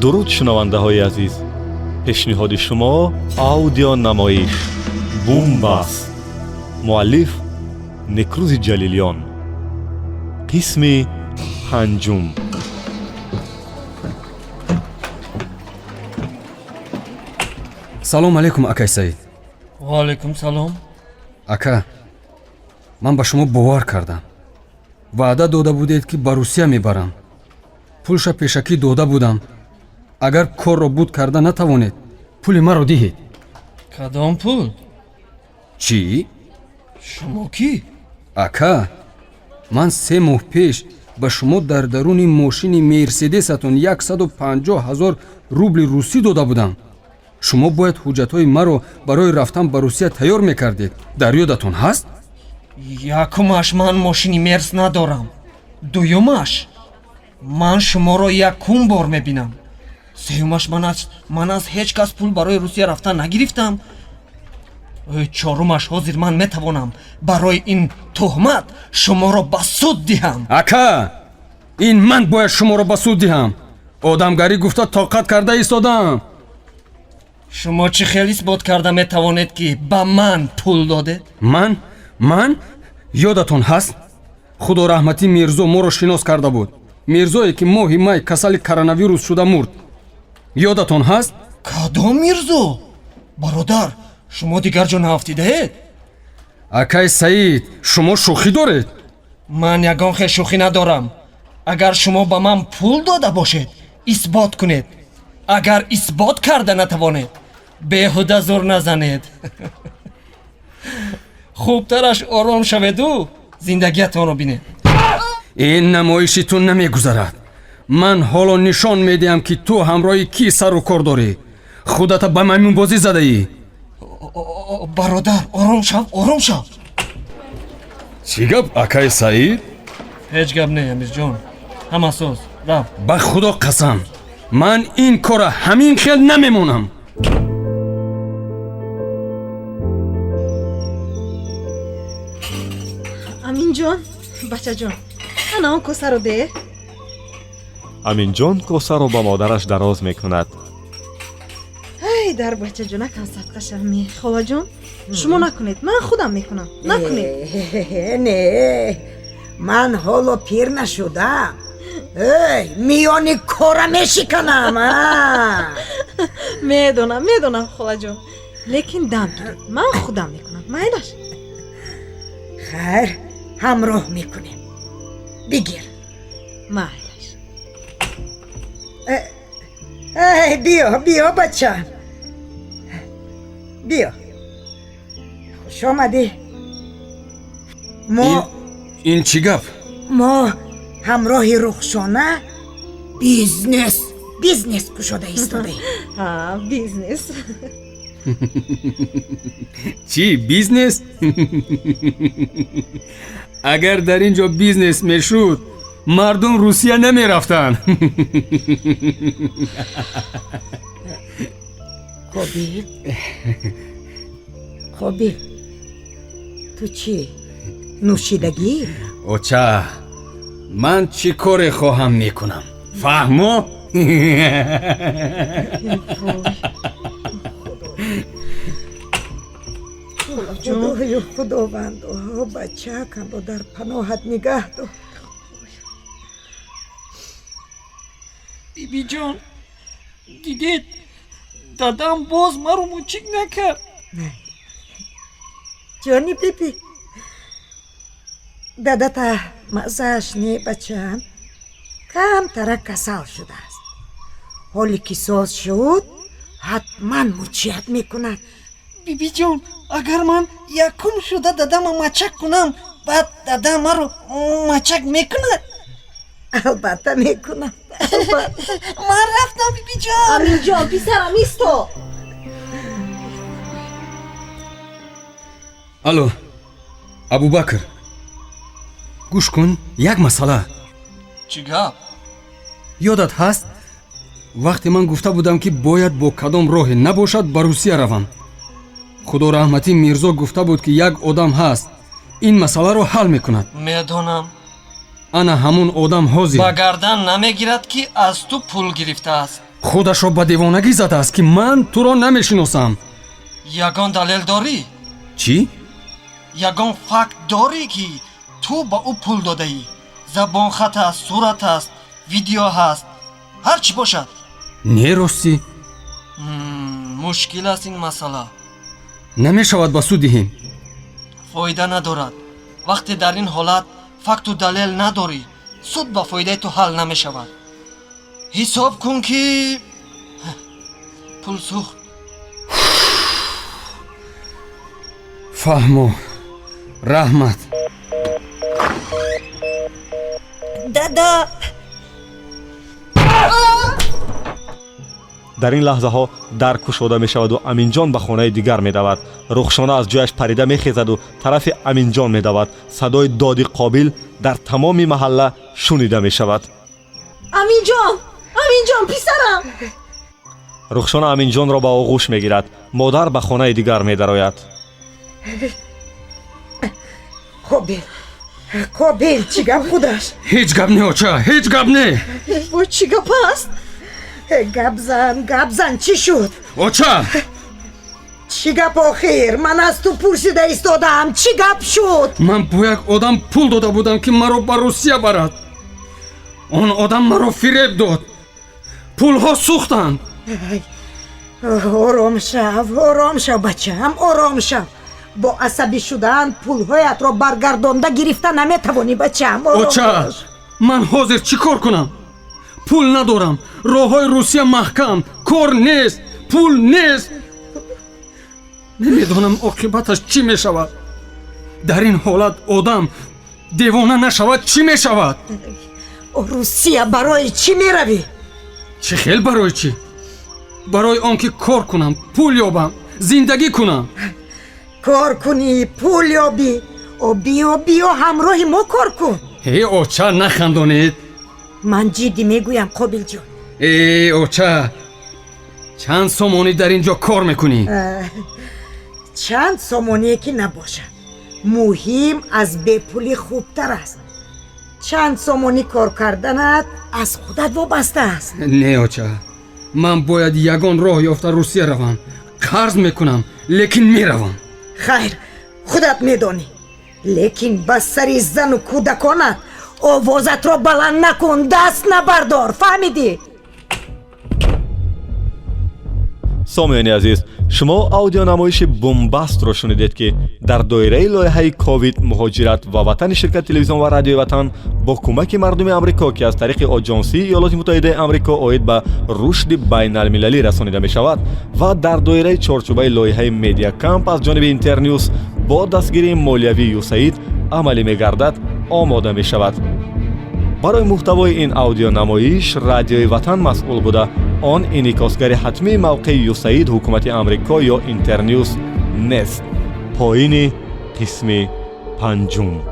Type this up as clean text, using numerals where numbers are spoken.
дуруд шунавандаҳои азиз, пешниҳоди шумо аудионамоиш бумбаст. муаллиф некрӯзи ҷалилиён. қисми панҷум. салом алейкум акай Саид. ва алейкум салом. Ака, ман ба шумо бовар кардам. ваъда дода будед ки ба Русия мебарам. пулша пешакӣ дода будам. агар корро буд карда натавонед, пули маро диҳед. кадом пул? чӣ? шумо кӣ? ака, ман 3 моҳ пеш ба шумо дар даруни мошини мерседесатон 150 000 рубли русӣ дода будам. шумо бояд ҳуҷҷатҳои маро барои рафтан ба Русия тайёр мекардед. дар ёдатон ҳаст? якумаш ман мошини мерс надорам. дуюмаш ман шуморо якум бор мебинам. сеюмаш ман аз ҳеҷ кас пул барои Русия рафтан нагирифтам. чорумаш ҳозир ман метавонам барои ин тӯҳмат шуморо ба суд диҳам. ака, ин ман бояд шуморо ба суд диҳам. одамгарӣ гуфта тоқат карда истодам. шумо чӣ хел исбот карда метавонед ки ба ман пул додед? ман ёдатон ҳаст? худо раҳмати мирзо моро шинос карда буд. мирзое ки моҳи май касали коронавирус шуда мурд. ёдатон ҳаст? кадом мирзо? бародар, шумо дигар ҷо наафтидаед? акай Саид, шумо шӯхӣ доред? ман ягон хел шӯхӣ надорам. агар шумо ба ман пул дода бошед, исбот кунед. агар исбот карда натавонед, беҳуда зур назанед. хубтараш ором шаведу зиндагиятонро бинед. ин намоиши ту намегузарад. ман ҳоло нишон медиҳам ки ту ҳамроҳи кӣ сару кор дорӣ. худата ба маймунбозӣ задаӣ. бародар, ором шав. чӣ гап акай Саид? ҳеҷ гап не амирҷон. ҳама соз рав. ба худо қасам, ман ин кора ҳамин хел намемонам. аминҷон, бачаҷон, ана он косаро де. аминҷон косаро ба модараш дароз мекунад. ай дар бачаҷон акам садқашавми. холаҷон, шумо накунед, ман худам мекунам. накунед. не, ман ҳоло пир нашудам. миёни кора мешиканам. медонам холаҷон, лекин дам гиред, ман худам мекунам. майлаш? хайр, ҳамроҳ мекунем. бигир. майлаш. биё бачам, биё. хуш омадӣ. ин чӣ гап? мо ҳамроҳи рухшона бизнес кушода истодаем. бизнес. чӣ бизнес? агар дар ин ҷо бизнес мешуд, мардум Русия намерафтанд. қобил, ту чӣ нӯшидагӣ? оча, ман чӣ коре хоҳам мекунам, фаҳмо? ҷоё худовандо, бачакамро дар паноҳат нигаҳ дор. бибиҷон, дидед, дадам боз маро мучик накард. ҷони биби, дадата мазааш не бачам, камтара касал шудааст. ҳоле ки соз шуд, ҳатман мучият мекунад. бибиҷон, агар ман якум шуда дадама мачак кунам, баъд дадам маро мачак мекунад? албатта мекунад. ман рафтам бибиҷон. аминҷон, писарам исто. алло, абубакр, гӯш кун, як масъала. чӣ гап? ёдат ҳаст вақте ман гуфта будам ки бояд бо кадом роҳе набошад ба Русия равам? худо раҳмати мирзо гуфта буд ки як одам ҳаст, ин масъаларо ҳал мекунад. медонам. ана ҳамун одам ҳозир. ба гардан намегирад ки аз ту пул гирифтааст. худашро ба девонагӣ задааст ки ман туро намешиносам. ягон далел дорӣ? чӣ? ягон факт дорӣ ки ту ба ӯ пул додаӣ? забонхат аст, сурат аст, видео ҳаст, ҳар чӣ бошад. не ростӣ? мушкил аст ин масъала. намешавад ба суд диҳем. фоида надорад. вақте дар ин ҳолат факту далел надорӣ, суд ба фоидаи ту ҳал намешавад. ҳисоб кун ки пул сӯхт. фаҳмо, раҳмат. дада дар ин лаҳзаҳо дар кушода мешаваду аминҷон ба хонаи дигар медавад. рухшона аз ҷояш парида мехезаду тарафи аминҷон медавад. садои доди қобил дар тамоми маҳалла шунида мешавад. аминҷон, аминҷон, писарам. рухшона аминҷонро ба оғӯш мегирад. модар ба хонаи дигар медарояд. қобил чӣ гап будаш? ҳеҷ гап не оча, ҳеҷ гап не. вой чӣ гап аст? гап зан чӣ шуд? оча, чӣ гап охир? ман аз ту пурсида истодам. чӣ гап шуд? ман бо як одам пул дода будам ки маро ба русия барад. он одам маро фиреб дод. пулҳо сӯхтанд. ором шав бачаам, ором шав. бо асабӣ шудан пулҳоятро баргардонда гирифта наметавонӣ бачаам. оча, ман ҳозир чӣ кор кунам? пул надорам. роҳҳои русия маҳкам. кор нест, пул нест. намедонам оқибаташ чӣ мешавад. дар ин ҳолат одам девона нашавад чӣ мешавад? русия барои чӣ меравӣ? чӣ хел барои чӣ? барои он ки кор кунам, пул ёбам, зиндагӣ кунам. кор кунӣ, пул ёбӣ. биё ҳамроҳи мо кор кун. оча, нахандонед. ман ҷиддӣ мегӯям қобилҷон. оча, чанд сомонӣ дар ин ҷо кор мекунӣ? чанд сомоние ки набошад, муҳим аз бепулӣ хубтар аст. чанд сомонӣ кор карданат аз худат вобаста аст. не оча, ман бояд ягон роҳ ёфта русия равам. қарз мекунам, лекин меравам. хайр, худат медонӣ. лекин ба сари зану кӯдаконат овозатро баланд накун, даст набардор, фаҳмидӣ? сомиёни азиз, шумо аудионамоиши бумбастро шунидед ки дар доираи лоиҳаи ковид муҳоҷират ва ватани ширкат телевизион ва радиои ватан бо кӯмаки мардуми амрико ки аз тариқи оҷонсии иёлоти муттаҳидаи амрико оид ба рушди байналмилалӣ расонида мешавад ва дар доираи чорчӯбаи лоиҳаи медиа камп аз ҷониби интернюс бо дастгирии молиявии юсаид амалӣ мегардад, омода мешавад. барои муҳтавои ин аудионамоиш радиои ватан масъул буда, он инъикосгари ҳатмии мавқеи юсаид ҳукумати амрико ё интернюс нест. поини қисми 5.